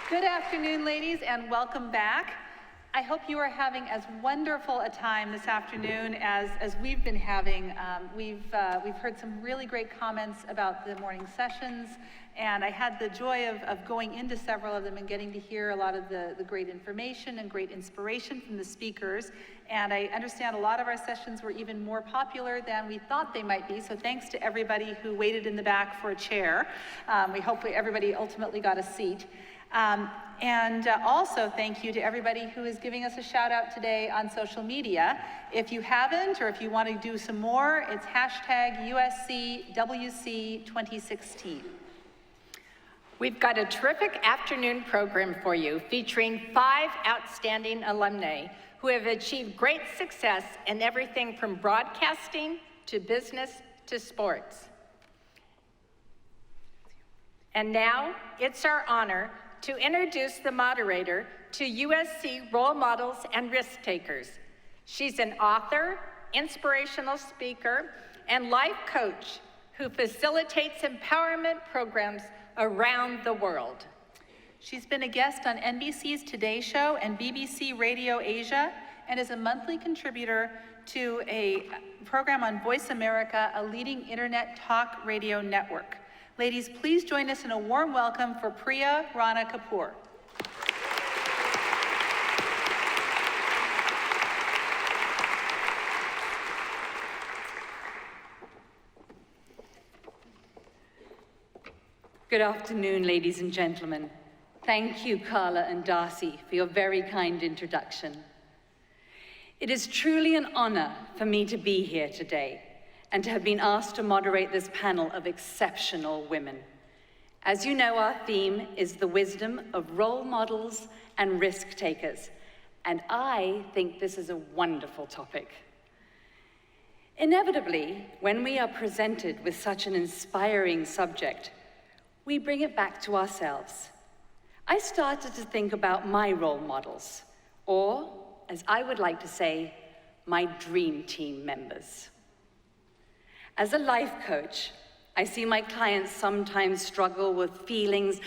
Good afternoon, ladies, and welcome back. I hope you are having as wonderful a time this afternoon as we've been having. We've heard some really great comments about the morning sessions, and I had the joy of going into several of them and getting to hear a lot of the great information and great inspiration from the speakers. And I understand a lot of our sessions were even more popular than we thought they might be, so thanks to everybody who waited in the back for a chair. We hopefully everybody ultimately got a seat. Also thank you to everybody who is giving us a shout out today on social media. If you haven't, or if you want to do some more, it's hashtag USCWC 2016. We've got a terrific afternoon program for you featuring 5 outstanding alumni who have achieved great success in everything from broadcasting to business to sports. And now it's our honor to introduce the moderator to USC role models and risk takers. She's an author, inspirational speaker, and life coach who facilitates empowerment programs around the world. She's been a guest on NBC's Today Show and BBC Radio Asia, and is a monthly contributor to a program on Voice America, a leading internet talk radio network. Ladies, please join us in a warm welcome for Priya Rana Kapoor. Good afternoon, ladies and gentlemen. Thank you, Carla and Darcy, for your very kind introduction. It is truly an honor for me to be here today and to have been asked to moderate this panel of exceptional women. As you know, our theme is the wisdom of role models and risk takers, and I think this is a wonderful topic. Inevitably, when we are presented with such an inspiring subject, we bring it back to ourselves. I started to think about my role models, or, as I would like to say, my dream team members. As a life coach, I see my clients sometimes struggle with feelings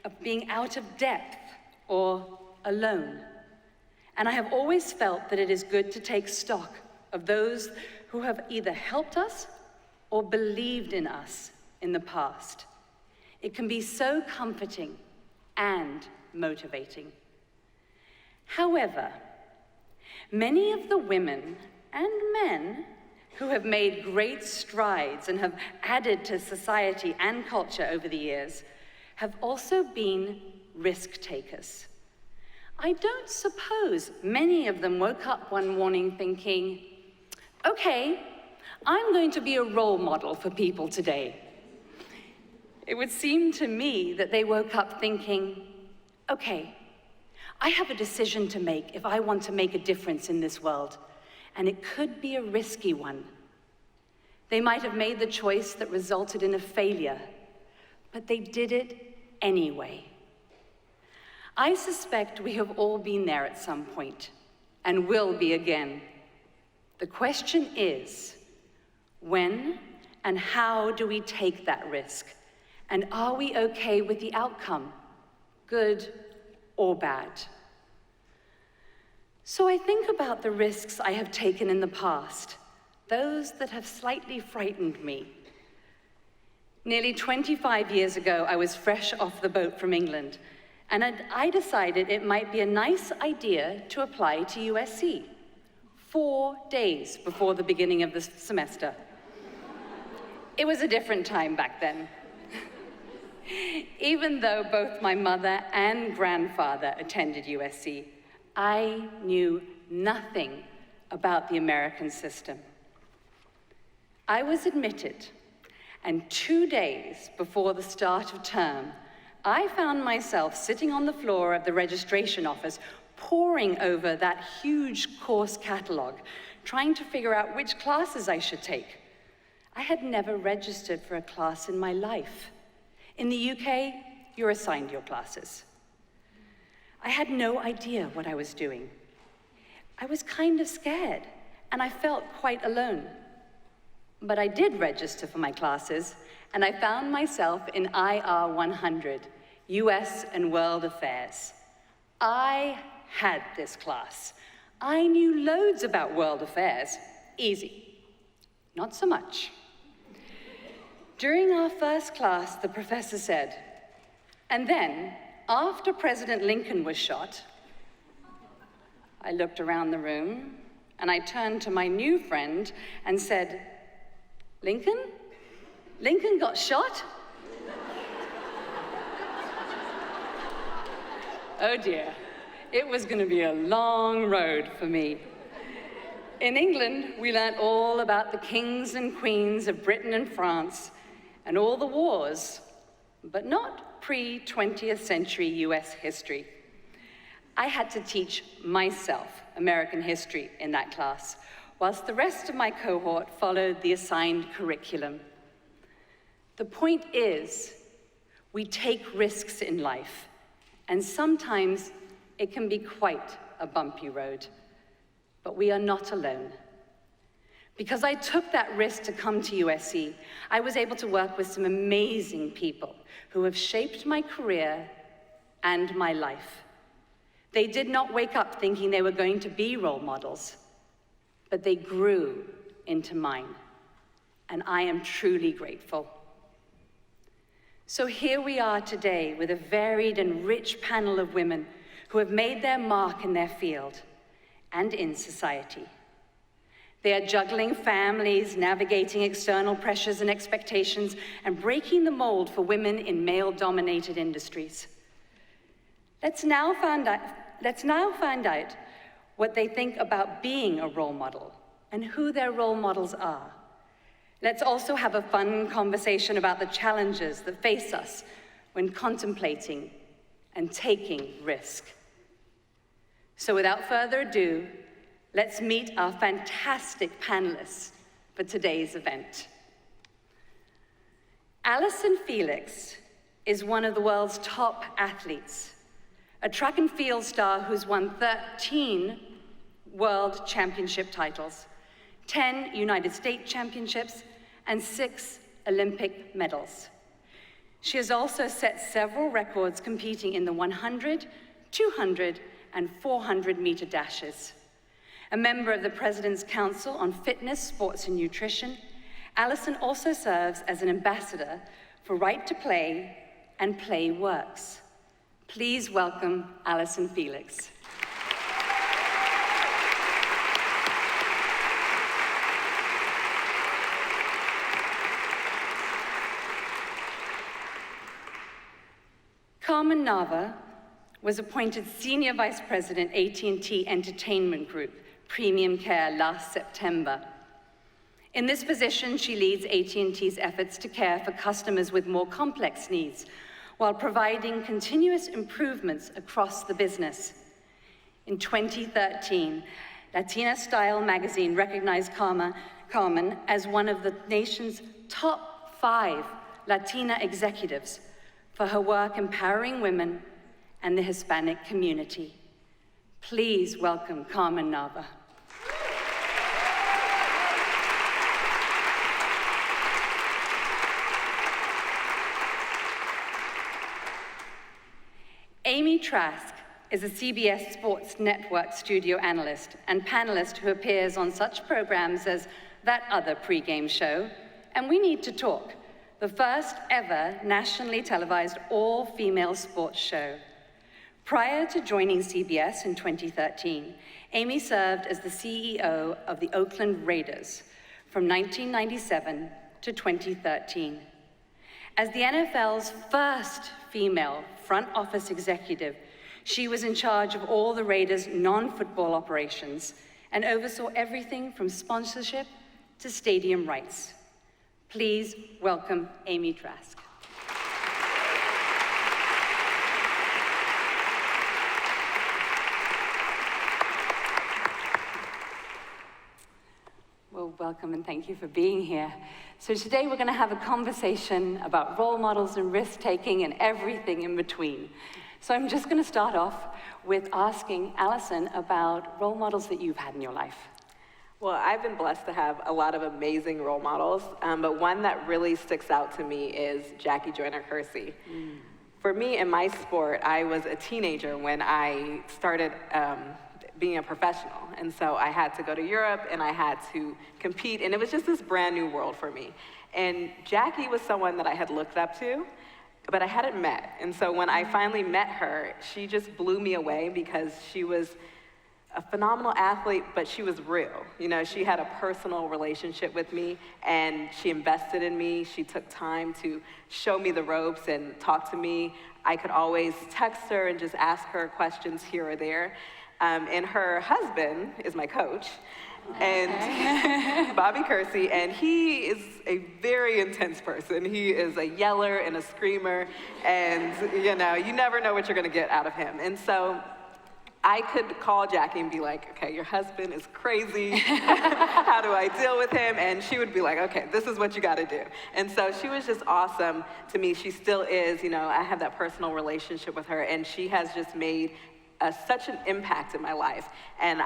of being out of depth or alone. And I have always felt that it is good to take stock of those who have either helped us or believed in us in the past. It can be so comforting and motivating. However, many of the women and men who have made great strides and have added to society and culture over the years have also been risk takers. I don't suppose many of them woke up one morning thinking, okay, I'm going to be a role model for people today. It would seem to me that they woke up thinking, okay, I have a decision to make if I want to make a difference in this world, and it could be a risky one. They might have made the choice that resulted in a failure, but they did it anyway. I suspect we have all been there at some point, and will be again. The question is, when and how do we take that risk? And are we okay with the outcome, good or bad? So I think about the risks I have taken in the past, those that have slightly frightened me. Nearly 25 years ago, I was fresh off the boat from England, and I decided it might be a nice idea to apply to USC, 4 days before the beginning of the semester. It was a different time back then. Even though both my mother and grandfather attended USC, I knew nothing about the American system. I was admitted, and 2 days before the start of term, I found myself sitting on the floor of the registration office, poring over that huge course catalog, trying to figure out which classes I should take. I had never registered for a class in my life. In the UK, you're assigned your classes. I had no idea what I was doing. I was kind of scared, and I felt quite alone. But I did register for my classes, and I found myself in IR 100, US and World Affairs. I had this class. I knew loads about world affairs. Easy. Not so much. During our first class, the professor said, and then, after President Lincoln was shot, I looked around the room, and I turned to my new friend and said, Lincoln? Lincoln got shot? Oh dear, it was going to be a long road for me. In England, we learned all about the kings and queens of Britain and France and all the wars, but not pre-20th century US history. I had to teach myself American history in that class, whilst the rest of my cohort followed the assigned curriculum. The point is, we take risks in life, and sometimes it can be quite a bumpy road. But we are not alone. Because I took that risk to come to USC, I was able to work with some amazing people who have shaped my career and my life. They did not wake up thinking they were going to be role models, but they grew into mine, and I am truly grateful. So here we are today with a varied and rich panel of women who have made their mark in their field and in society. They are juggling families, navigating external pressures and expectations, and breaking the mold for women in male-dominated industries. Let's now find out what they think about being a role model and who their role models are. Let's also have a fun conversation about the challenges that face us when contemplating and taking risk. So without further ado, let's meet our fantastic panelists for today's event. Allyson Felix is one of the world's top athletes, a track and field star who's won 13 world championship titles, 10 United States championships, and 6 Olympic medals. She has also set several records competing in the 100, 200, and 400-meter dashes. A member of the President's Council on Fitness, Sports, and Nutrition, Allyson also serves as an ambassador for Right to Play and Play Works. Please welcome Allyson Felix. Carman Nava was appointed Senior Vice President, AT&T Entertainment Group, Premium Care, last September. In this position, she leads AT&T's efforts to care for customers with more complex needs, while providing continuous improvements across the business. In 2013, Latina Style magazine recognized Carman as one of the nation's top 5 Latina executives for her work empowering women and the Hispanic community. Please welcome Carman Nava. Amy Trask is a CBS Sports Network studio analyst and panelist who appears on such programs as That Other Pre-Game Show and We Need to Talk, the first ever nationally televised all-female sports show. Prior to joining CBS in 2013, Amy served as the CEO of the Oakland Raiders from 1997 to 2013. As the NFL's first female front office executive, she was in charge of all the Raiders' non-football operations and oversaw everything from sponsorship to stadium rights. Please welcome Amy Trask. Well, welcome and thank you for being here. So today we're going to have a conversation about role models and risk-taking and everything in between. So I'm just going to start off with asking Allyson about role models that you've had in your life. Well, I've been blessed to have a lot of amazing role models, but one that really sticks out to me is Jackie Joyner Kersee. For me, in my sport, I was a teenager when I started being a professional. And so I had to go to Europe and I had to compete, and it was just this brand new world for me. And Jackie was someone that I had looked up to, but I hadn't met. And so when I finally met her, she just blew me away because she was a phenomenal athlete, but she was real. You know, she had a personal relationship with me, and she invested in me. She took time to show me the ropes and talk to me. I could always text her and just ask her questions here or there. And her husband is my coach, and Bobby Kersey, and he is a very intense person. He is a yeller and a screamer, and you know, you never know what you're gonna get out of him. And so I could call Jackie and be like, okay, your husband is crazy. How do I deal with him? And she would be like, okay, this is what you gotta do. And so she was just awesome to me. She still is, you know, I have that personal relationship with her, and she has just made such an impact in my life. And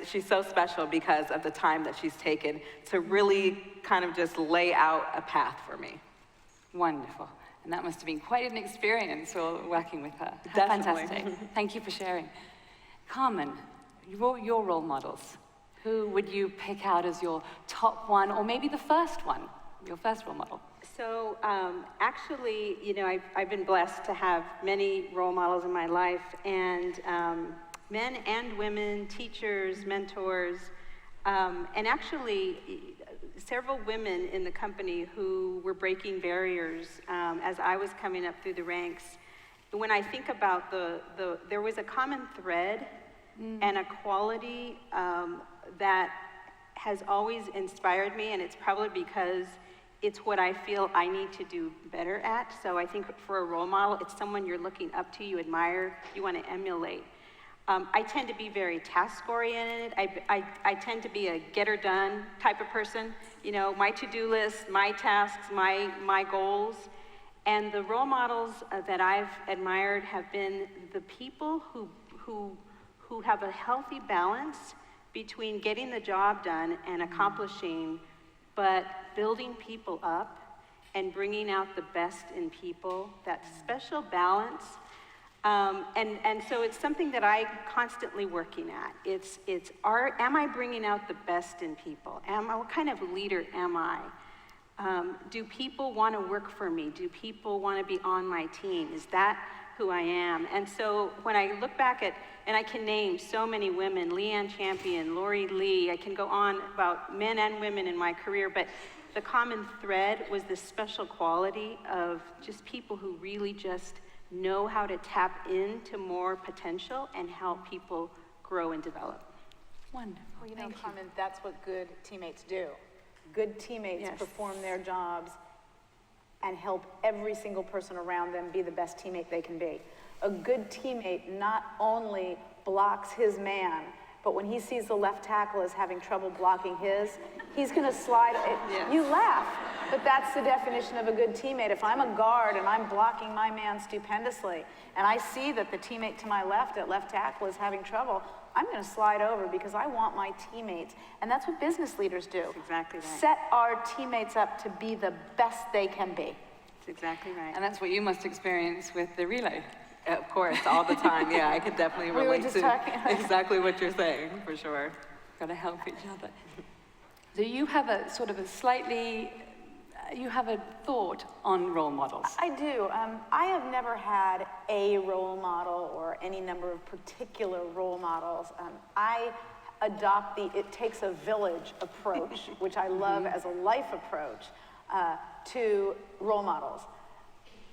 she's so special because of the time that she's taken to really kind of just lay out a path for me. Wonderful. And that must have been quite an experience working with her. Definitely. Fantastic. Thank you for sharing. Carman, your role models. Who would you pick out as your top one, or maybe the first one, your first role model? So actually, you know, I've been blessed to have many role models in my life, and men and women, teachers, mentors, and actually several women in the company who were breaking barriers as I was coming up through the ranks. When I think about there was a common thread and a quality that has always inspired me, and it's probably because it's what I feel I need to do better at. So I think for a role model, it's someone you're looking up to, you admire, you want to emulate. I tend to be very task-oriented. I tend to be a get-her-done type of person. You know, my to-do list, my tasks, my goals. And the role models that I've admired have been the people who have a healthy balance between getting the job done and accomplishing, but building people up and bringing out the best in people, that special balance. And so it's something that I'm constantly working at. Am I bringing out the best in people? What kind of leader am I? Do people want to work for me? Do people want to be on my team? Is that who I am? And so when I look back at, and I can name so many women, Leanne Champion, Lori Lee, I can go on about men and women in my career, but the common thread was this special quality of just people who really just know how to tap into more potential and help people grow and develop. Wonderful. Well, you know, Carmen, that's what good teammates do. Good teammates perform their jobs and help every single person around them be the best teammate they can be. A good teammate not only blocks his man, but when he sees the left tackle is having trouble blocking his, he's going to slide. You laugh, but that's the definition of a good teammate. If I'm a guard and I'm blocking my man stupendously, and I see that the teammate to my left at left tackle is having trouble, I'm going to slide over because I want my teammates. And that's what business leaders do. That's exactly right. Set our teammates up to be the best they can be. That's exactly right. And that's what you must experience with the relay. Of course, all the time. Yeah, I could definitely We were relate just to talking- exactly what you're saying, for sure. Got to help each other. So you have a sort of you have a thought on role models. I do. I have never had a role model or any number of particular role models. I adopt the it takes a village approach, which I love as a life approach, to role models.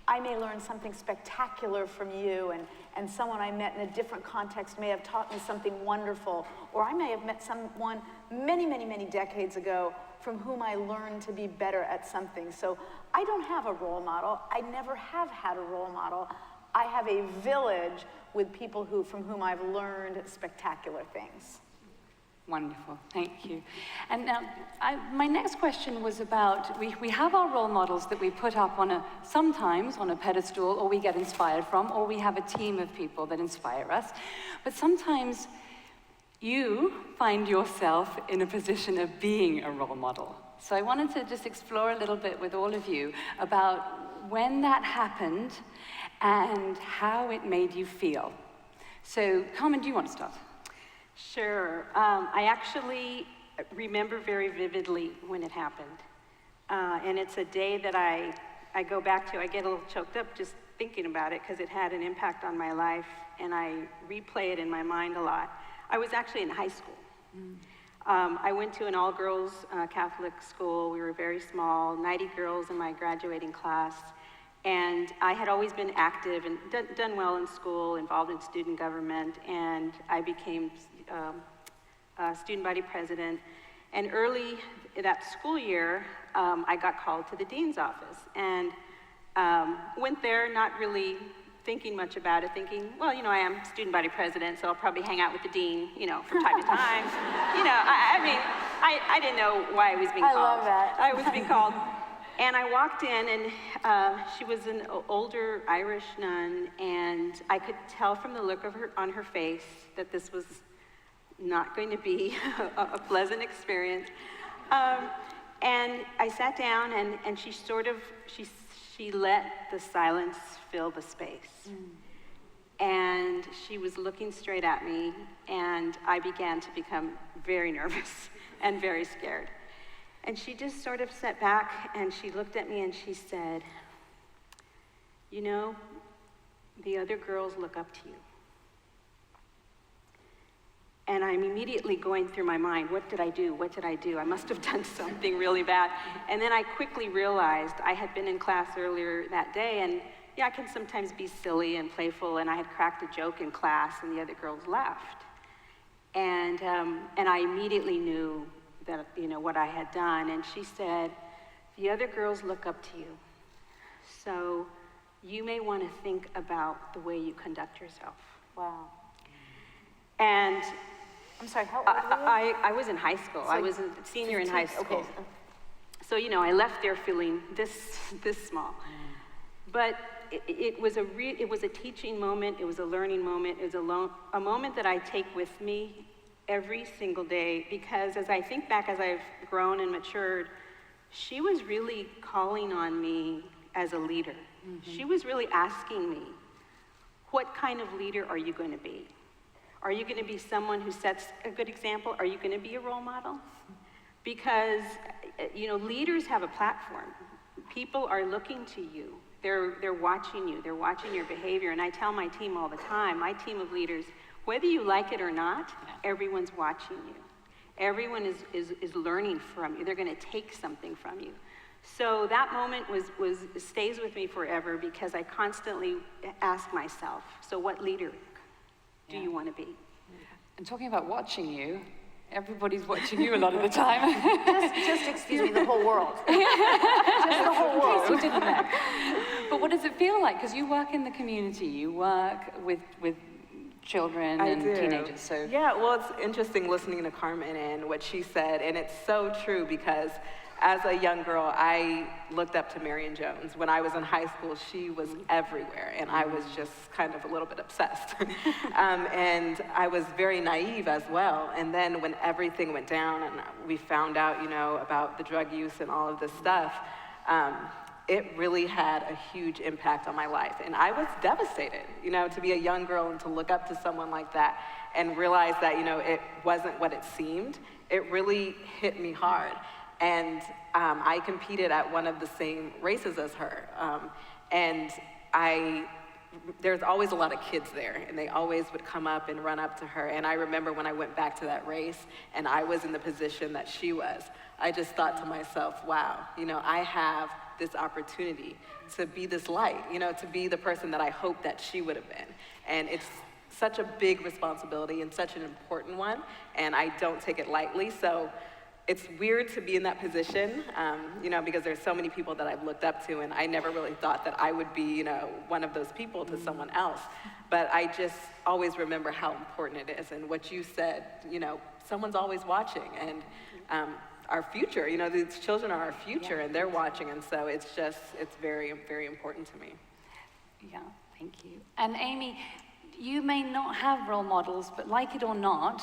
I may learn something spectacular from you, and someone I met in a different context may have taught me something wonderful, or I may have met someone many, many, many decades ago from whom I learned to be better at something. So I don't have a role model. I never have had a role model. I have a village with people from whom I've learned spectacular things. Wonderful, thank you. And now, my next question was about, we have our role models that we put up sometimes on a pedestal, or we get inspired from, or we have a team of people that inspire us. But sometimes you find yourself in a position of being a role model. So I wanted to just explore a little bit with all of you about when that happened and how it made you feel. So, Carmen, do you want to start? Sure. I actually remember very vividly when it happened. And it's a day that I go back to. I get a little choked up just thinking about it because it had an impact on my life, and I replay it in my mind a lot. I was actually in high school. I went to an all-girls Catholic school. We were very small, 90 girls in my graduating class. And I had always been active and done well in school, involved in student government, and I became student body president. And early that school year, I got called to the dean's office, and went there not really thinking much about it, thinking, well, I am student body president, so I'll probably hang out with the dean, from time to time. I didn't know why I was being called. I love that. I was being called. And I walked in, and she was an older Irish nun, and I could tell from the look on her face that this was not going to be a pleasant experience. And I sat down, and she let the silence fill the space. And she was looking straight at me, and I began to become very nervous and very scared. And she just sort of sat back, and she looked at me, and she said, the other girls look up to you. And I'm immediately going through my mind, what did I do? What did I do? I must have done something really bad. And then I quickly realized I had been in class earlier that day, and yeah, I can sometimes be silly and playful, and I had cracked a joke in class, and the other girls laughed. And I immediately knew that, what I had done. And she said, the other girls look up to you. So you may want to think about the way you conduct yourself. Wow. And I'm sorry, how old were you? I was in high school. I was a senior in high school. Okay. So, I left there feeling this small. But it was a teaching moment. It was a learning moment. It was a moment that I take with me every single day, because as I think back, as I've grown and matured, she was really calling on me as a leader. She was really asking me, what kind of leader are you going to be? Are you going to be someone who sets a good example? Are you going to be a role model? Because, leaders have a platform. People are looking to you. They're watching you. They're watching your behavior. And I tell my team all the time, my team of leaders, whether you like it or not, everyone's watching you. Everyone is learning from you. They're going to take something from you. So that moment stays with me forever, because I constantly ask myself, so what leader do you want to be? And talking about watching you, everybody's watching you a lot of the time. Just excuse me, the whole world. Just the whole world. You didn't know. But what does it feel like? Because you work in the community, you work with children and teenagers. So yeah, well, it's interesting listening to Carmen and what she said, and it's so true, because as a young girl, I looked up to Marion Jones. When I was in high school, she was everywhere, and I was just kind of a little bit obsessed. And I was very naive as well. And then when everything went down and we found out, about the drug use and all of this stuff, it really had a huge impact on my life. And I was devastated, to be a young girl and to look up to someone like that and realize that, it wasn't what it seemed. It really hit me hard. And I competed at one of the same races as her. And there's always a lot of kids there, and they always would come up and run up to her. And I remember when I went back to that race and I was in the position that she was, I just thought to myself, wow, I have this opportunity to be this light, to be the person that I hoped that she would have been. And it's such a big responsibility and such an important one, and I don't take it lightly. So it's weird to be in that position, because there's so many people that I've looked up to, and I never really thought that I would be, one of those people to someone else. But I just always remember how important it is, and what you said, someone's always watching, and our future, these children are our future, and they're watching, and so it's very, very important to me. yeah, thank you. And Amy, you may not have role models, but like it or not,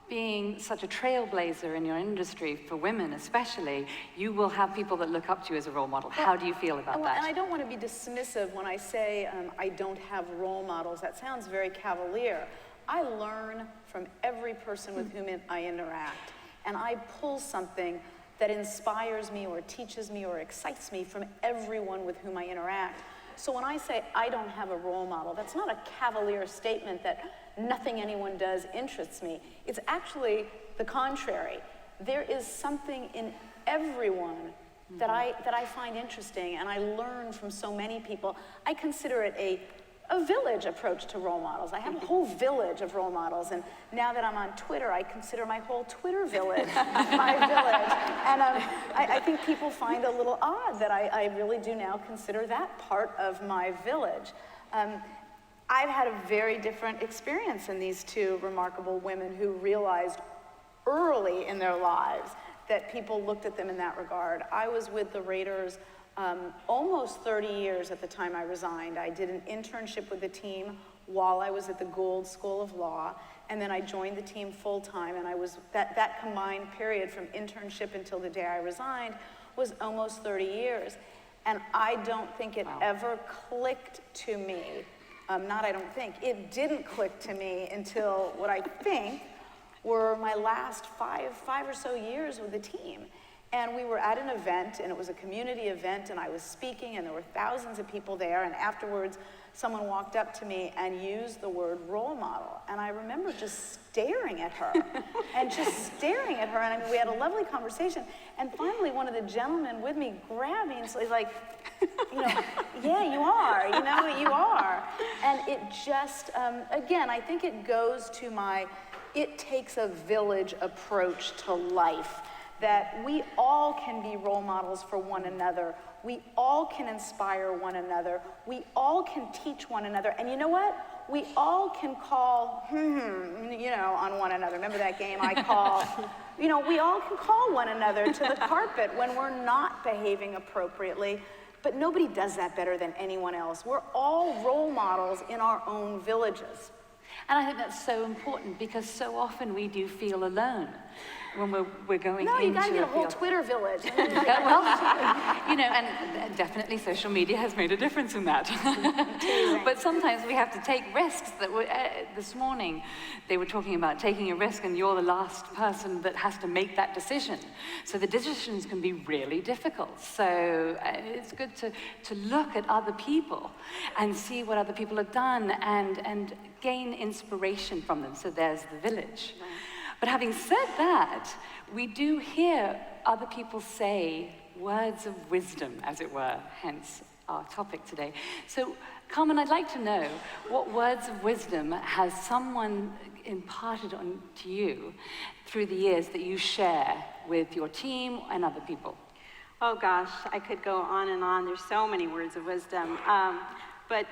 being such a trailblazer in your industry, for women especially, you will have people that look up to you as a role model. How do you feel about Well, that? and I don't want to be dismissive when I say I don't have role models. That sounds very cavalier. I learn from every person with whom I interact, and I pull something that inspires me or teaches me or excites me from everyone with whom I interact. So when I say I don't have a role model, that's not a cavalier statement that nothing anyone does interests me. It's actually the contrary. There is something in everyone that I find interesting, and I learn from so many people. I consider it a village approach to role models. I have a whole village of role models, and now that I'm on Twitter, I consider my whole Twitter village my village. And I think people find a little odd that I really do now consider that part of my village. I've had a very different experience in these two remarkable women who realized early in their lives that people looked at them in that regard. I was with the Raiders almost 30 years at the time I resigned. I did an internship with the team while I was at the Gould School of Law, and then I joined the team full time, and I was, that combined period from internship until the day I resigned was almost 30 years. And I don't think it ever clicked to me, I don't think, it didn't click to me until what I think were my last five or so years with the team. And we were at an event, and it was a community event, and I was speaking, and there were thousands of people there, and afterwards, someone walked up to me and used the word role model. And I remember just staring at her, and I mean, we had a lovely conversation, and finally, one of the gentlemen with me grabbed me, and so he's like, you know, yeah, you are, you are. And it just, again, I think it goes to it takes a village approach to life, that we all can be role models for one another. We all can inspire one another. We all can teach one another. And you know what? We all can call, on one another. Remember that game I call? We all can call one another to the carpet when we're not behaving appropriately. But nobody does that better than anyone else. We're all role models in our own villages. And I think that's so important, because so often we do feel alone when we're going into a field. No, you gotta get a whole Twitter village. Well, and definitely social media has made a difference in that. But sometimes we have to take risks. That this morning, they were talking about taking a risk, and you're the last person that has to make that decision. So the decisions can be really difficult. So it's good to look at other people and see what other people have done and gain inspiration from them. So there's the village. Right. But having said that, we do hear other people say words of wisdom, as it were, hence our topic today. So, Carman, I'd like to know, what words of wisdom has someone imparted on to you through the years that you share with your team and other people? Oh gosh, I could go on and on. There's so many words of wisdom. But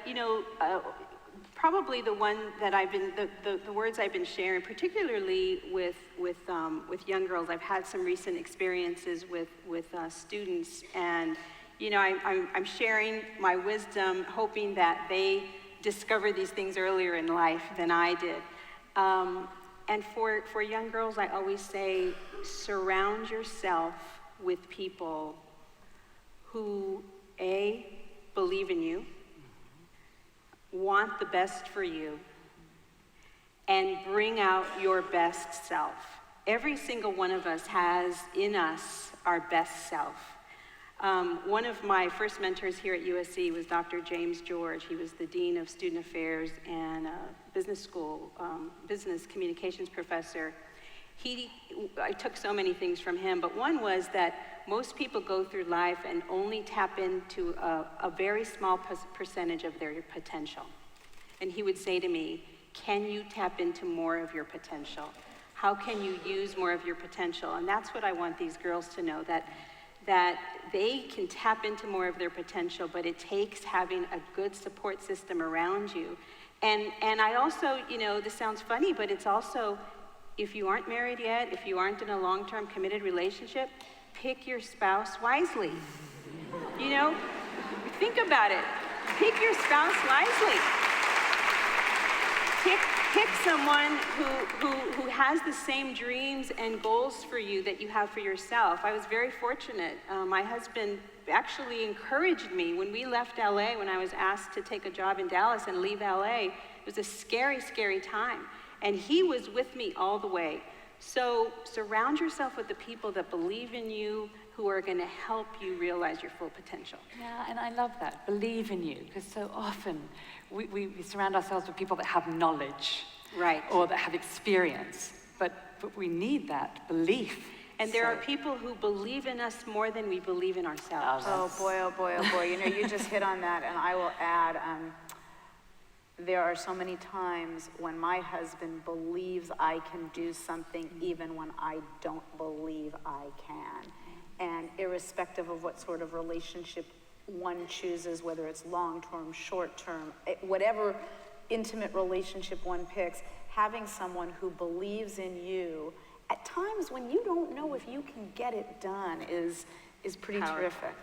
probably the one that the words I've been sharing, particularly with young girls. I've had some recent experiences with students, and I'm sharing my wisdom, hoping that they discover these things earlier in life than I did. And for young girls, I always say, surround yourself with people who believe in you, want the best for you, and bring out your best self. Every single one of us has in us our best self. One of my first mentors here at USC was Dr. James George. He was the Dean of Student Affairs and business school, business communications professor. I took so many things from him, but one was that most people go through life and only tap into a very small percentage of their potential. And he would say to me, can you tap into more of your potential? How can you use more of your potential? And that's what I want these girls to know, that they can tap into more of their potential, but it takes having a good support system around you. And I also, this sounds funny, but it's also, if you aren't married yet, if you aren't in a long-term committed relationship, pick your spouse wisely. Think about it. Pick your spouse wisely. pick someone who has the same dreams and goals for you that you have for yourself. I was very fortunate. My husband actually encouraged me when we left LA, when I was asked to take a job in Dallas and leave LA. It was a scary, scary time. And he was with me all the way. So surround yourself with the people that believe in you, who are going to help you realize your full potential. Yeah, and I love that, believe in you, because so often we surround ourselves with people that have knowledge. Right. Or that have experience, but we need that belief. And there are people who believe in us more than we believe in ourselves. Oh boy, oh boy, oh boy. You know, you just hit on that, and I will add, there are so many times when my husband believes I can do something even when I don't believe I can. And irrespective of what sort of relationship one chooses, whether it's long-term, short-term, whatever intimate relationship one picks, having someone who believes in you at times when you don't know if you can get it done is pretty terrific.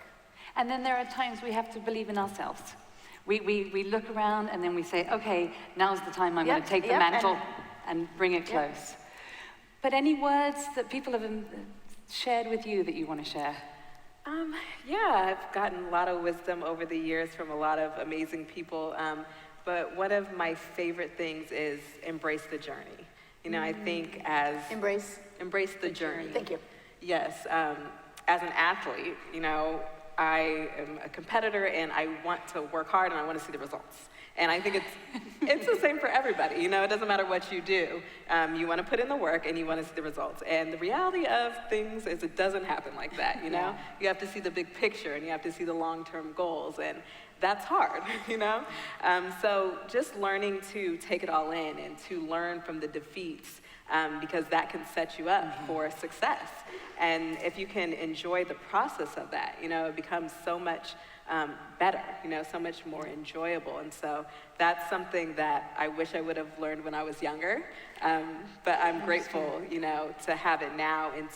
And then there are times we have to believe in ourselves. We look around and then we say, okay, now's the time I'm going to take the mantle and bring it close. But any words that people have shared with you that you want to share? Yeah, I've gotten a lot of wisdom over the years from a lot of amazing people. But one of my favorite things is embrace the journey. You know, I think as... Embrace the journey. Thank you. Yes, as an athlete, you know, I am a competitor and I want to work hard and I want to see the results. And I think it's the same for everybody. You know, it doesn't matter what you do. You want to put in the work and you want to see the results. And the reality of things is it doesn't happen like that, you know? You have to see the big picture and you have to see the long-term goals. And that's hard, you know? So just learning to take it all in and to learn from the defeats, because that can set you up for success. And if you can enjoy the process of that, you know, it becomes so much better, you know, so much more enjoyable. And so that's something that I wish I would have learned when I was younger. But I'm grateful, you know, to have it now and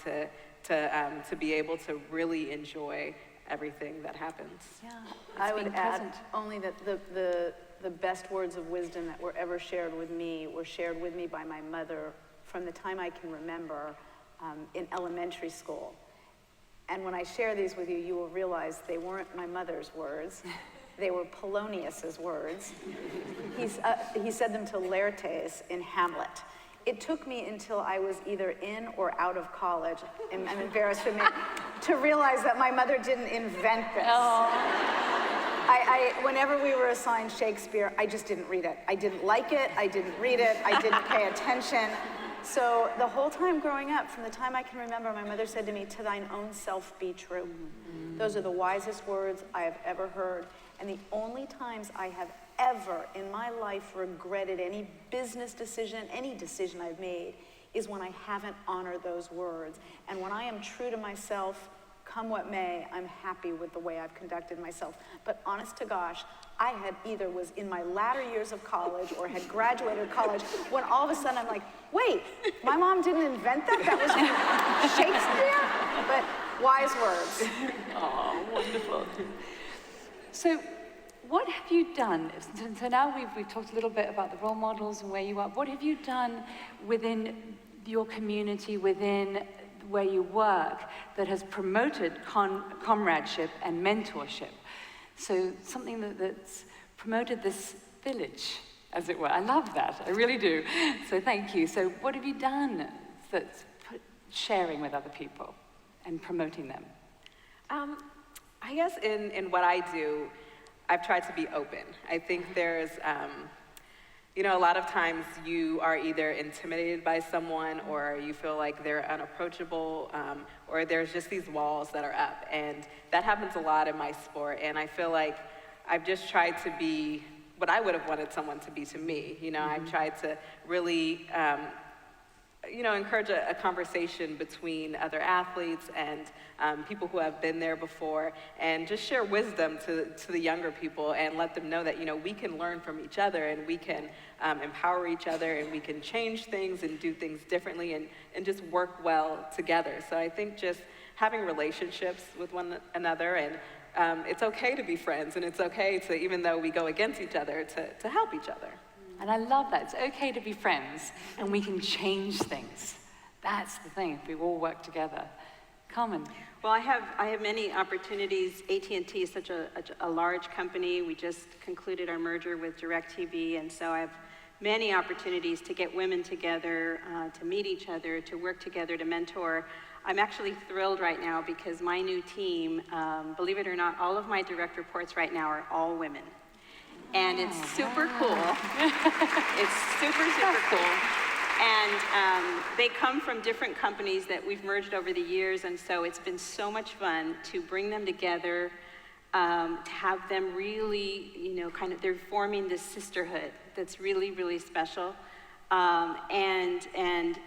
to be able to really enjoy everything that happens. Yeah, I would add only that the best words of wisdom that were ever shared with me were shared with me by my mother from the time I can remember in elementary school. And when I share these with you, you will realize they weren't my mother's words. They were Polonius's words. He said them to Laertes in Hamlet. It took me until I was either in or out of college, and I'm embarrassed to admit, to realize that my mother didn't invent this. Whenever we were assigned Shakespeare, I just didn't read it. I didn't like it, I didn't read it, I didn't pay attention. So the whole time growing up, from the time I can remember, my mother said to me, "To thine own self be true." Those are the wisest words I have ever heard. And the only times I have ever in my life regretted any business decision, any decision I've made, is when I haven't honored those words. And when I am true to myself, come what may, I'm happy with the way I've conducted myself. But honest to gosh, I had either was in my latter years of college or had graduated college when all of a sudden I'm like, wait, my mom didn't invent that? That was Shakespeare? But wise words. Oh, wonderful. So what have you done? So now we've talked a little bit about the role models and where you are. What have you done within your community, within where you work, that has promoted comradeship and mentorship? So something that's promoted this village, as it were. I love that, I really do. So thank you. So what have you done that's sharing with other people and promoting them? I guess in what I do, I've tried to be open. I think there's, you know, a lot of times you are either intimidated by someone or you feel like they're unapproachable, or there's just these walls that are up. And that happens a lot in my sport. And I feel like I've just tried to be what I would have wanted someone to be to me. You know, I've tried to really, you know, encourage a conversation between other athletes and people who have been there before, and just share wisdom to the younger people and let them know that, you know, we can learn from each other and we can empower each other and we can change things and do things differently and just work well together. So I think just having relationships with one another, and it's okay to be friends, and it's okay to, even though we go against each other, to help each other. And I love that. It's okay to be friends, and we can change things. That's the thing, if we all work together. Carmen. Well, I have many opportunities. AT&T is such a large company. We just concluded our merger with DirecTV, and so I have many opportunities to get women together, to meet each other, to work together, to mentor. I'm actually thrilled right now because my new team, believe it or not, all of my direct reports right now are all women. And it's super cool. It's super, super cool. And they come from different companies that we've merged over the years, and so it's been so much fun to bring them together, to have them really, they're forming this sisterhood that's really, really special. And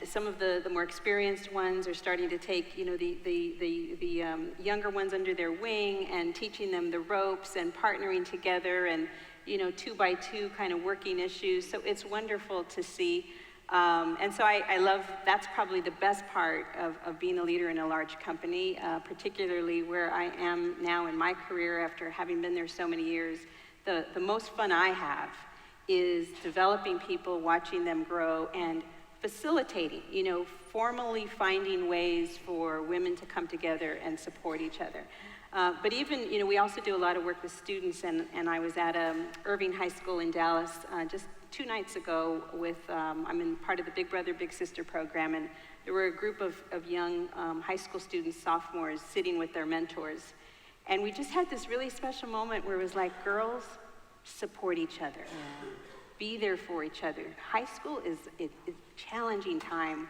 some of the more experienced ones are starting to take, the younger ones under their wing and teaching them the ropes and partnering together and, 2 by 2 kind of working issues. So it's wonderful to see. And so I love, that's probably the best part of being a leader in a large company, particularly where I am now in my career after having been there so many years. The most fun I have is developing people, watching them grow, and facilitating, formally finding ways for women to come together and support each other. But even, we also do a lot of work with students, and I was at Irving High School in Dallas just 2 nights ago with, I'm in part of the Big Brother, Big Sister program, and there were a group of young high school students, sophomores, sitting with their mentors. And we just had this really special moment where it was like, girls, support each other. Yeah. Be there for each other. High school is a challenging time,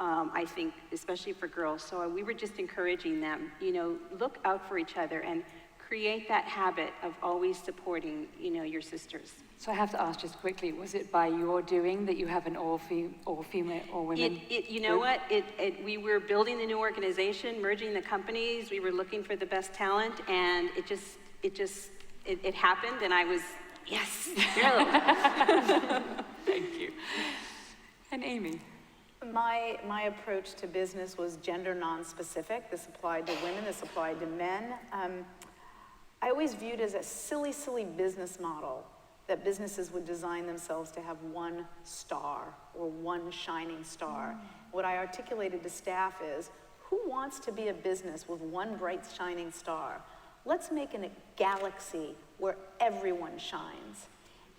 I think, especially for girls. So we were just encouraging them, look out for each other and create that habit of always supporting, your sisters. So I have to ask just quickly, was it by your doing that you have an all female, all women? You know what? We were building the new organization, merging the companies. We were looking for the best talent, and it happened, and I was, yes, thrilled. Thank you. And Amy? My approach to business was gender non-specific. This applied to women, this applied to men. I always viewed as a silly, silly business model that businesses would design themselves to have one star or one shining star. What I articulated to staff is, who wants to be a business with one bright shining star? Let's make a galaxy where everyone shines.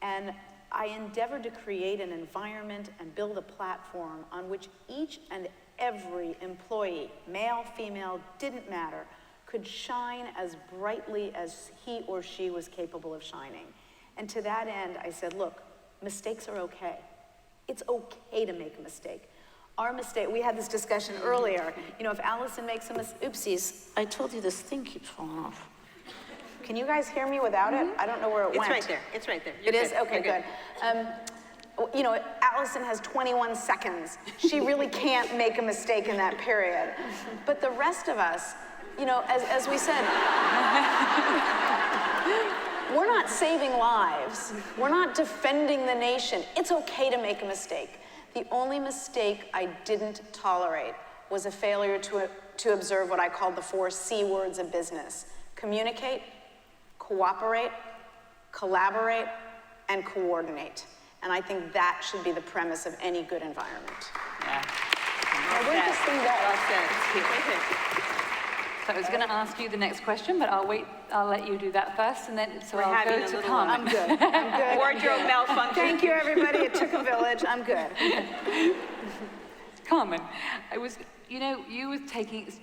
And I endeavored to create an environment and build a platform on which each and every employee, male, female, didn't matter, could shine as brightly as he or she was capable of shining. And to that end, I said, look, mistakes are okay. It's okay to make a mistake. Our mistake, we had this discussion earlier, if Allyson makes a mistake, oopsies, I told you this thing keeps falling off. Can you guys hear me without it? I don't know where it went. It's right there. It is? Okay, good. Allyson has 21 seconds. She really can't make a mistake in that period. But the rest of us, as we said, we're not saving lives. We're not defending the nation. It's okay to make a mistake. The only mistake I didn't tolerate was a failure to observe what I called the 4 C words of business: communicate, cooperate, collaborate, and coordinate. And I think that should be the premise of any good environment. Yeah. Where'd this thing go? So I was going to ask you the next question, but I'll let you do that first, and then I'll go to Carman. I'm good. Wardrobe malfunction. Thank you, everybody. It took a village. I'm good. Carman, you were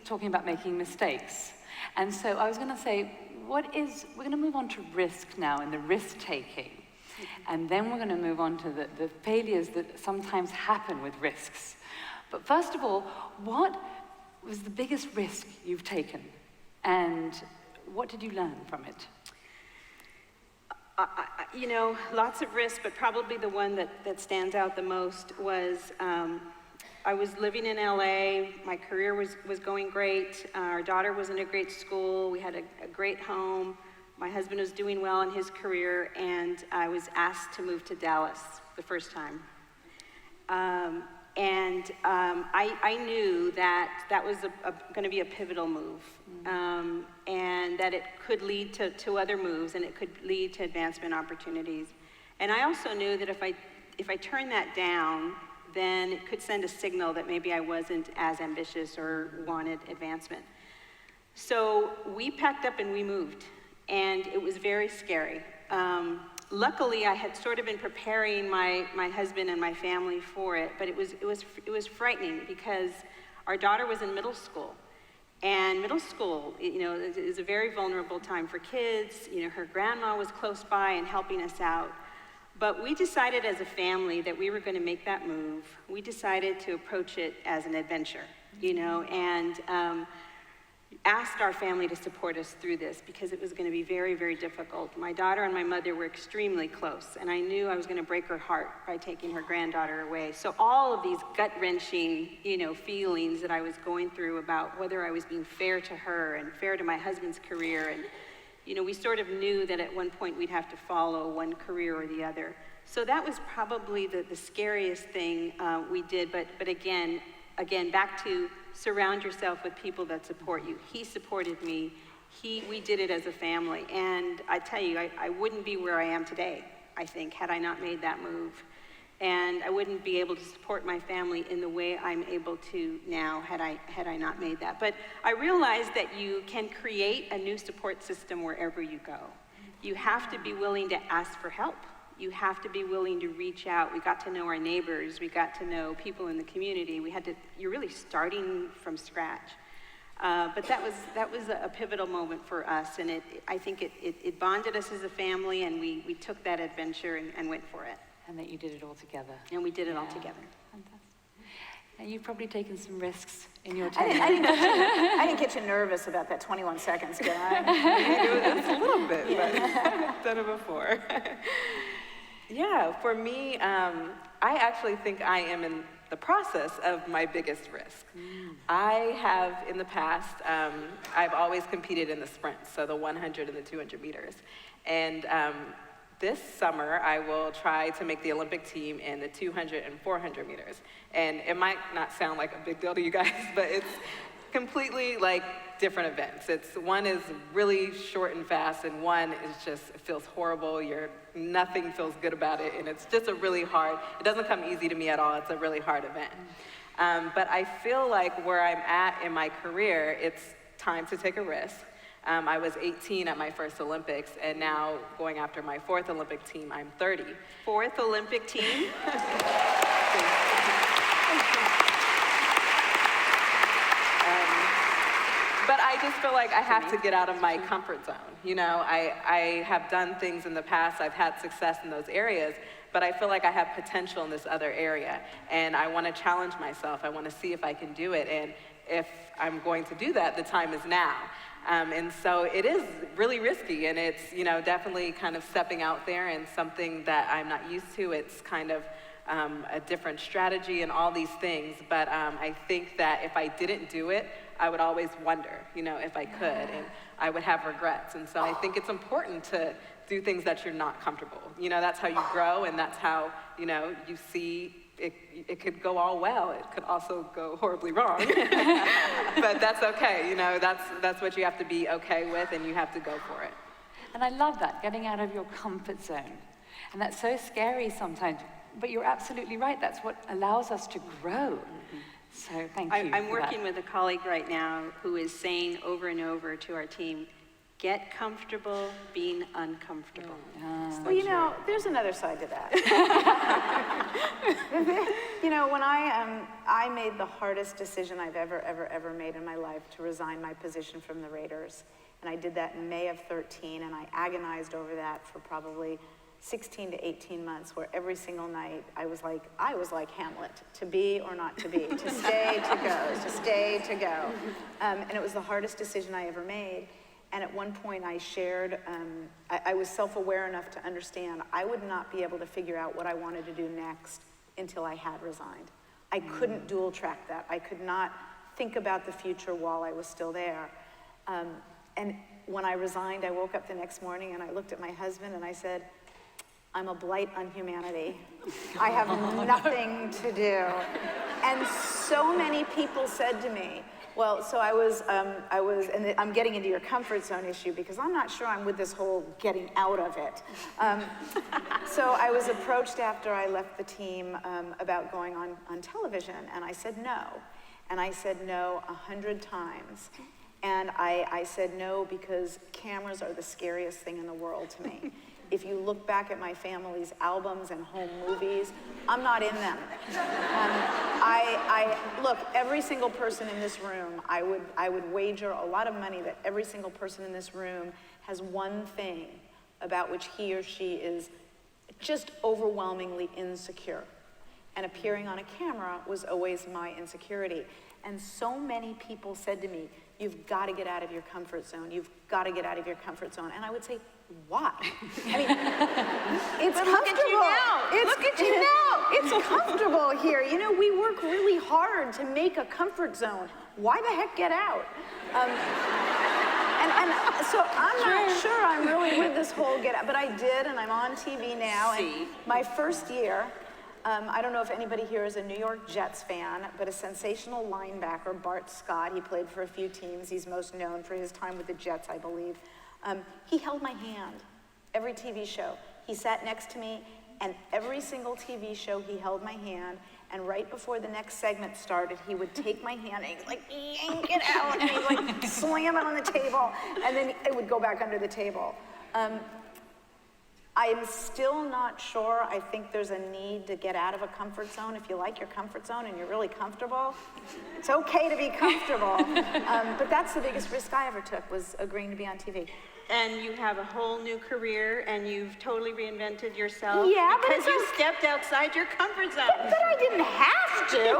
talking about making mistakes. And so I was going to say, we're going to move on to risk now and the risk-taking. And then we're going to move on to the failures that sometimes happen with risks. But first of all, what was the biggest risk you've taken? And what did you learn from it? Lots of risks, but probably the one that stands out the most was I was living in LA. My career was going great. Our daughter was in a great school. We had a great home. My husband was doing well in his career, and I was asked to move to Dallas the first time. I knew that was going to be a pivotal move, and that it could lead to other moves, and it could lead to advancement opportunities. And I also knew that if I if I turned that down, then it could send a signal that maybe I wasn't as ambitious or wanted advancement. So we packed up and we moved, and it was very scary. Luckily, I had sort of been preparing my husband and my family for it, but it was frightening because our daughter was in middle school. And middle school, you know, is a very vulnerable time for kids. You know, her grandma was close by and helping us out. But we decided as a family that we were going to make that move. We decided to approach it as an adventure, you know, and asked our family to support us through this because it was going to be very, very difficult. My daughter and my mother were extremely close, and I knew I was going to break her heart by taking her granddaughter away. So all of these gut-wrenching, you know, feelings that I was going through about whether I was being fair to her and fair to my husband's career, and you know, we sort of knew that at one point we'd have to follow one career or the other. So that was probably the scariest thing we did, but again, back to surround yourself with people that support you. He supported me. We did it as a family. And I tell you, I wouldn't be where I am today, I think, had I not made that move. And I wouldn't be able to support my family in the way I'm able to now had I not made that. But I realized that you can create a new support system wherever you go. You have to be willing to ask for help. You have to be willing to reach out. We got to know our neighbors. We got to know people in the community. You're really starting from scratch. But that was a pivotal moment for us, and I think it bonded us as a family, and we took that adventure and went for it. And that you did it all together. And we did it all together. Fantastic. Now, you've probably taken some risks in your tenure. I didn't get you nervous about that 21 seconds, did I? It was a little bit, but I've done it before. Yeah, for me, I actually think I am in the process of my biggest risk. I have, in the past, I've always competed in the sprints, so the 100 and the 200 meters. And this summer, I will try to make the Olympic team in the 200 and 400 meters. And it might not sound like a big deal to you guys, but it's completely like different events. One is really short and fast, and one is just, it feels horrible. Nothing feels good about it, and it's just a really hard, it doesn't come easy to me at all. It's a really hard event. But I feel like where I'm at in my career, it's time to take a risk. I was 18 at my first Olympics, and now going after my fourth Olympic team, I'm 30. Fourth Olympic team? But I just feel like I have to get out of my comfort zone. You know, I have done things in the past, I've had success in those areas, but I feel like I have potential in this other area, and I want to challenge myself. I want to see if I can do it, and if I'm going to do that, the time is now. And so it is really risky, and it's, you know, definitely kind of stepping out there and something that I'm not used to. It's kind of a different strategy and all these things, but I think that if I didn't do it, I would always wonder, you know, if I could, and I would have regrets. And so I think it's important to do things that you're not comfortable. You know, that's how you grow, and that's how, you know, you see it could go all well. It could also go horribly wrong. But that's okay, you know, that's what you have to be okay with, and you have to go for it. And I love that, getting out of your comfort zone. And that's so scary sometimes, but you're absolutely right. That's what allows us to grow. So thank you. I'm working with a colleague right now who is saying over and over to our team, get comfortable being uncomfortable. Well, you know, there's another side to that. You know, when I made the hardest decision I've ever made in my life to resign my position from the Raiders. And I did that in May of 13, and I agonized over that for probably 16 to 18 months, where every single night I was like Hamlet, to be or not to be, to stay, to go, to stay, to go. And it was the hardest decision I ever made. And at one point I shared, I was self-aware enough to understand I would not be able to figure out what I wanted to do next until I had resigned. I couldn't dual track that. I could not think about the future while I was still there. And when I resigned, I woke up the next morning and I looked at my husband and I said, I'm a blight on humanity. I have nothing to do. And so many people said to me, Well, so I was, and I'm getting into your comfort zone issue because I'm not sure I'm with this whole getting out of it. So I was approached after I left the team about going on television, and I said no. And I said no 100 times. And I said no because cameras are the scariest thing in the world to me. If you look back at my family's albums and home movies, I'm not in them. Look, every single person in this room, I would wager a lot of money that every single person in this room has one thing about which he or she is just overwhelmingly insecure. And appearing on a camera was always my insecurity. And so many people said to me, you've got to get out of your comfort zone. You've got to get out of your comfort zone. And I would say, why? I mean, it's comfortable. Look at you now. Look at you now. It's comfortable here. You know, we work really hard to make a comfort zone. Why the heck get out? And so I'm not sure I'm really with this whole get out, but I did, and I'm on TV now. And my first year, I don't know if anybody here is a New York Jets fan, but a sensational linebacker, Bart Scott, he played for a few teams. He's most known for his time with the Jets, I believe. He held my hand every TV show. He sat next to me, and every single TV show he held my hand, and right before the next segment started, he would take my hand and he'd like yank it out, and he'd like slam it on the table, and then it would go back under the table. I am still not sure. I think there's a need to get out of a comfort zone. If you like your comfort zone and you're really comfortable, it's okay to be comfortable. But that's the biggest risk I ever took, was agreeing to be on TV. And you have a whole new career, and you've totally reinvented yourself. Yeah, but because you stepped outside your comfort zone. But I didn't have to.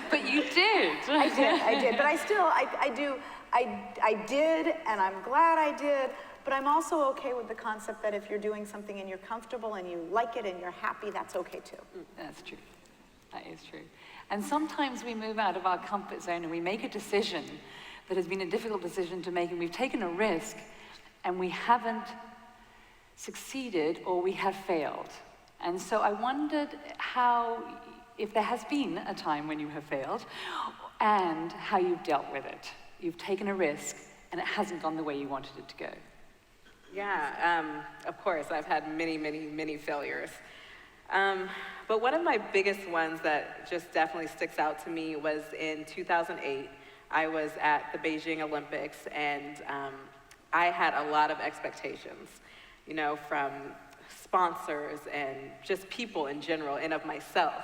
But you did. I did. But I still, I did, and I'm glad I did. But I'm also okay with the concept that if you're doing something and you're comfortable and you like it and you're happy, that's okay too. That's true. That is true. And sometimes we move out of our comfort zone and we make a decision that has been a difficult decision to make, and we've taken a risk and we haven't succeeded or we have failed. And so I wondered if there has been a time when you have failed and how you've dealt with it. You've taken a risk and it hasn't gone the way you wanted it to go. Yeah, of course, I've had many, many, many failures. But one of my biggest ones that just definitely sticks out to me was in 2008. I was at the Beijing Olympics, and I had a lot of expectations, you know, from sponsors and just people in general and of myself.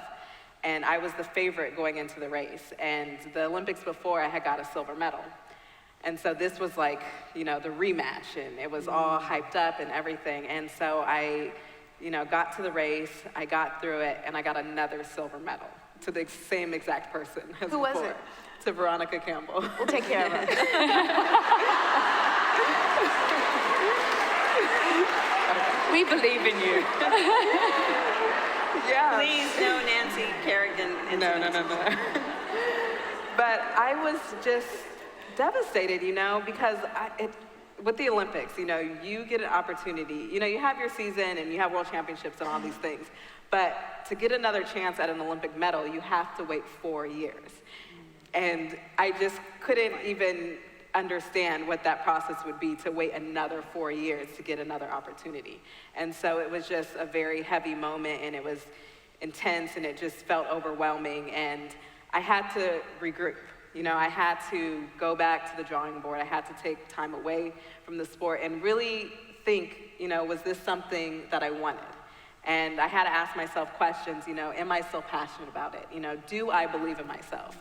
And I was the favorite going into the race. And the Olympics before, I had got a silver medal. And so this was like, you know, the rematch, and it was all hyped up and everything. And so I, you know, got to the race, I got through it, and I got another silver medal to the same exact person as Who before. was it? To Veronica Campbell. We'll take care of her. We believe in you. Yeah. Please, no Nancy Kerrigan. No. But I was just devastated, you know, because with the Olympics, you know, you get an opportunity, you know, you have your season and you have world championships and all these things, but to get another chance at an Olympic medal, you have to wait 4 years. And I just couldn't even understand what that process would be to wait another 4 years to get another opportunity. And so it was just a very heavy moment, and it was intense, and it just felt overwhelming, and I had to regroup. You know, I had to go back to the drawing board. I had to take time away from the sport and really think, you know, was this something that I wanted? And I had to ask myself questions, you know, am I still passionate about it? You know, do I believe in myself?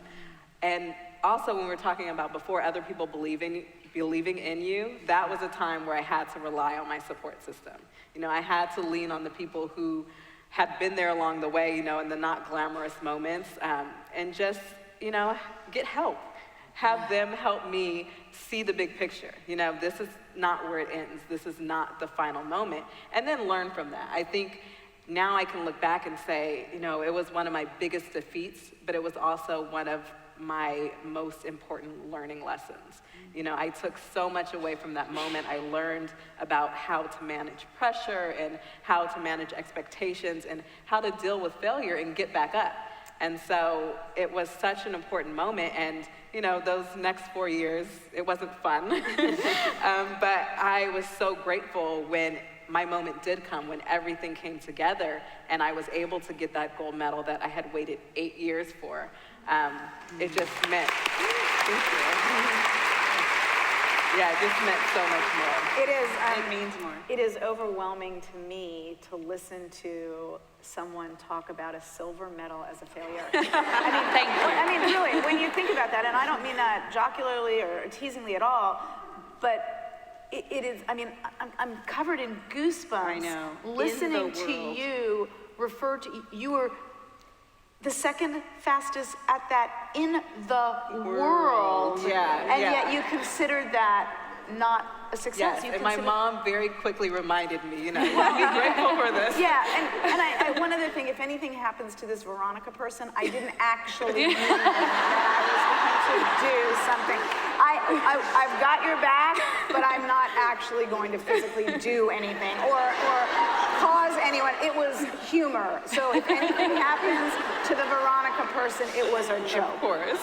And also, when we were talking about before, other people believing in you, that was a time where I had to rely on my support system. You know, I had to lean on the people who had been there along the way, you know, in the not glamorous moments, and just, you know, get help. Have them help me see the big picture. You know, this is not where it ends. This is not the final moment. And then learn from that. I think now I can look back and say, you know, it was one of my biggest defeats, but it was also one of my most important learning lessons. You know, I took so much away from that moment. I learned about how to manage pressure and how to manage expectations and how to deal with failure and get back up. And so it was such an important moment, and those next 4 years, it wasn't fun. But I was so grateful when my moment did come, when everything came together, and I was able to get that gold medal that I had waited 8 years for. It just meant, thank you. Yeah, it just meant so much more. It is. It means more. It is overwhelming to me to listen to someone talk about a silver medal as a failure. Thank you. I mean, really, when you think about that, and I don't mean that jocularly or teasingly at all, but it is, I mean, I'm covered in goosebumps. I know. Listening In the to world. you refer to, you were the second fastest at that in the world. Yeah, And yeah. yet you considered that not a success. Yes, You and my considered- mom very quickly reminded me, you have to be grateful for this. Yeah, and I, one other thing, if anything happens to this Veronica person, I didn't actually mean that I was going to do something. I've got your back, but I'm not actually going to physically do anything or cause anyone. It was humor. So if anything happens to the Veronica person, it was a joke. Of course.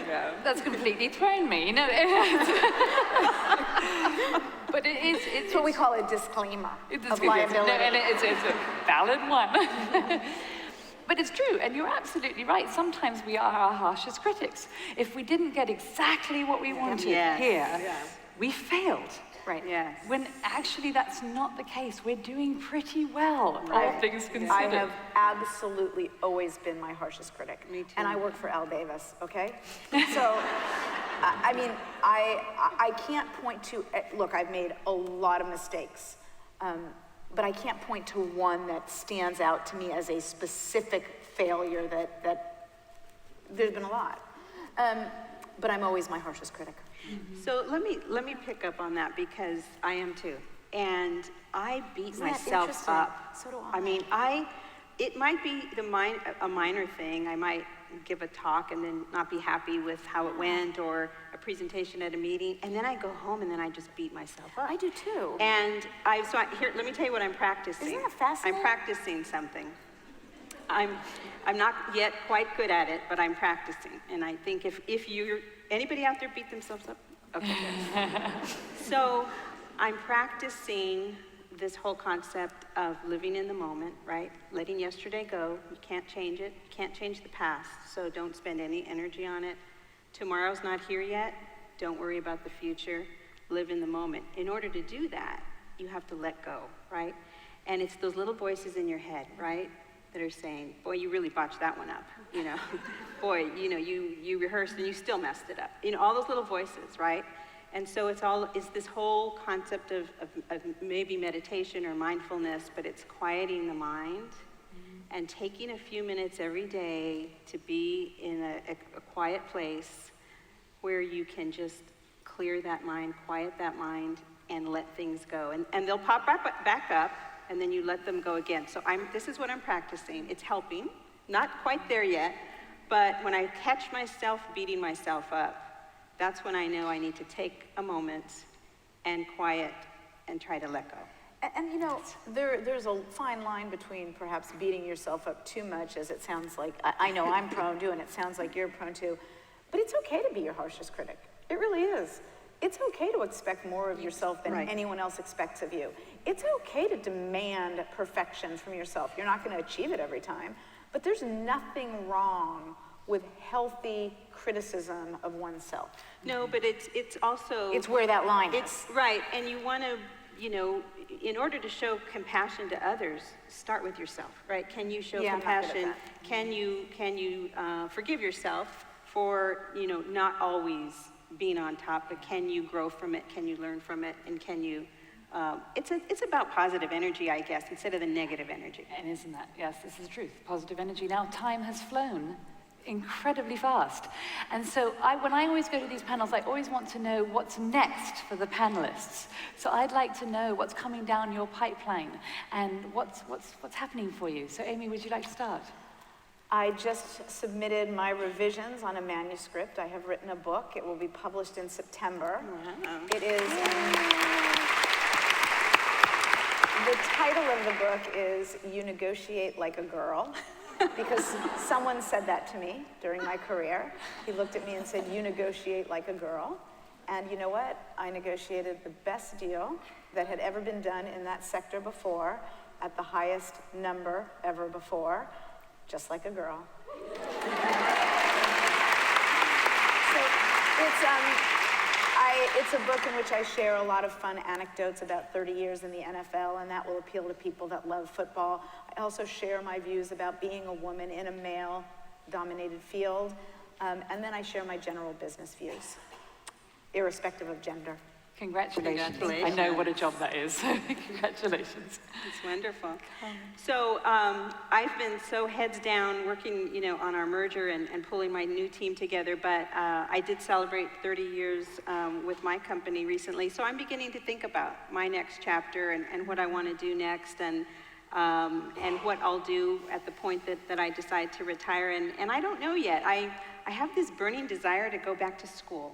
Yeah. That's completely thrown me, But it's It's what we call a disclaimer It's of good, yes. liability. No, and it's a valid one. But it's true, and you're absolutely right. Sometimes we are our harshest critics. If we didn't get exactly what we wanted Yes. here, we failed. Right. Yes. When actually that's not the case. We're doing pretty well, all things considered. I have absolutely always been my harshest critic. Me too. And I work for Al Davis, okay? So, I mean, I can't point to, look, I've made a lot of mistakes, but I can't point to one that stands out to me as a specific failure that there's been a lot. But I'm always my harshest critic. So let me pick up on that because I am too. And I beat Isn't that myself interesting? up. So do I. I mean, it might be a minor thing. I might give a talk and then not be happy with how it went, or a presentation at a meeting, and then I go home and then I just beat myself up. I do too. And here, let me tell you what I'm practicing. Isn't that fascinating? I'm practicing something. I'm not yet quite good at it, but I'm practicing. And I think if anybody out there beat themselves up? Okay. So I'm practicing this whole concept of living in the moment, right? Letting yesterday go. You can't change it. You can't change the past, so don't spend any energy on it. Tomorrow's not here yet. Don't worry about the future. Live in the moment. In order to do that, you have to let go, right? And it's those little voices in your head, right, that are saying, boy, you really botched that one up, boy, you rehearsed and you still messed it up. All those little voices, right? And so it's this whole concept of maybe meditation or mindfulness, but it's quieting the mind and taking a few minutes every day to be in a quiet place where you can just clear that mind, quiet that mind, and let things go. And they'll pop back up, and then you let them go again. So this is what I'm practicing. It's helping. Not quite there yet, but when I catch myself beating myself up, that's when I know I need to take a moment and quiet and try to let go. And there's a fine line between perhaps beating yourself up too much, as it sounds like, I know I'm prone to, and it sounds like you're prone to, but it's okay to be your harshest critic. It really is. It's okay to expect more of yourself than anyone else expects of you. It's okay to demand perfection from yourself. You're not going to achieve it every time, but there's nothing wrong with healthy criticism of oneself. No, but it's also... It's where that line is. It's right, and you want to, in order to show compassion to others, start with yourself, right? Can you show compassion? Can you forgive yourself for, not always being on top, but can you grow from it? Can you learn from it? And can you, it's about positive energy, I guess, instead of the negative energy. And isn't that, yes, this is the truth, positive energy. Now, time has flown incredibly fast. And so when I always go to these panels, I always want to know what's next for the panelists. So I'd like to know what's coming down your pipeline and what's happening for you. So Amy, would you like to start? I just submitted my revisions on a manuscript. I have written a book. It will be published in September. Wow. It is, the title title of the book is You Negotiate Like a Girl, because someone said that to me during my career. He looked at me and said, you negotiate like a girl. And you know what? I negotiated the best deal that had ever been done in that sector before, at the highest number ever before, just like a girl. It's a book in which I share a lot of fun anecdotes about 30 years in the NFL, and that will appeal to people that love football. I also share my views about being a woman in a male-dominated field, and then I share my general business views, irrespective of gender. Congratulations. Congratulations. I know what a job that is. Congratulations. It's wonderful. So I've been so heads down working, on our merger and pulling my new team together, but I did celebrate 30 years with my company recently. So I'm beginning to think about my next chapter and what I want to do next and what I'll do at the point that I decide to retire. And I don't know yet. I have this burning desire to go back to school.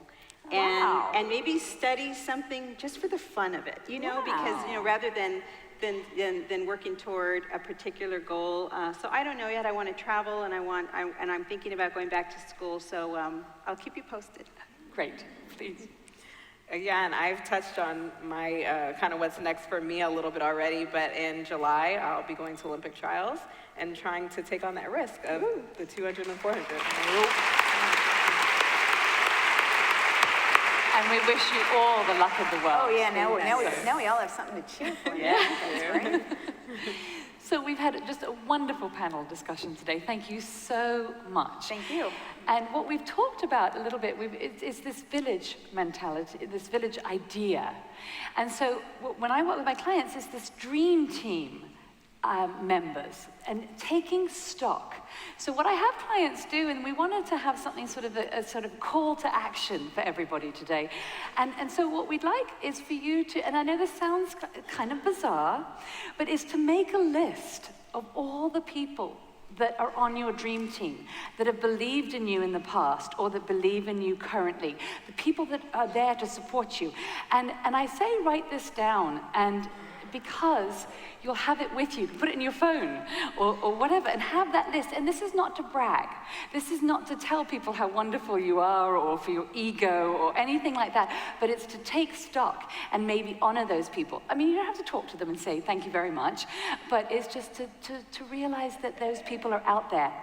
And maybe study something just for the fun of it, because rather than working toward a particular goal. So I don't know yet. I want to travel, and I'm thinking about going back to school. So I'll keep you posted. Great, please. Again, I've touched on my kind of what's next for me a little bit already, but in July I'll be going to Olympic trials and trying to take on that risk of the 200 and 400. And we wish you all the luck of the world. Oh yeah, now we all have something to cheer for. Yeah. That's right. So we've had just a wonderful panel discussion today. Thank you so much. Thank you. And what we've talked about a little bit is this village mentality, this village idea. And so when I work with my clients, it's this dream team members and taking stock. So what I have clients do, and we wanted to have something sort of a sort of call to action for everybody today. And so what we'd like is for you to, and I know this sounds kind of bizarre, but is to make a list of all the people that are on your dream team, that have believed in you in the past or that believe in you currently, the people that are there to support you. And I say write this down, and because you'll have it with you. You can put it in your phone or whatever and have that list. And this is not to brag. This is not to tell people how wonderful you are or for your ego or anything like that, but it's to take stock and maybe honor those people. I mean, you don't have to talk to them and say, thank you very much, but it's just to realize that those people are out there.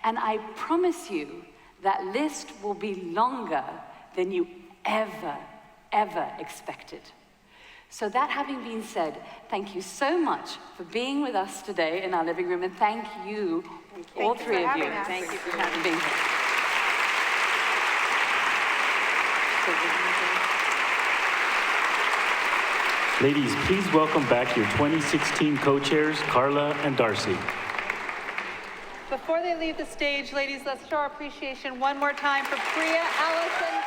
And I promise you that list will be longer than you ever expected. So that having been said, thank you so much for being with us today in our living room, and thank you, all three of you. Thank you for having me. Being here. Ladies, please welcome back your 2016 co-chairs, Carla and Darcy. Before they leave the stage, ladies, let's show our appreciation one more time for Priya, Allyson,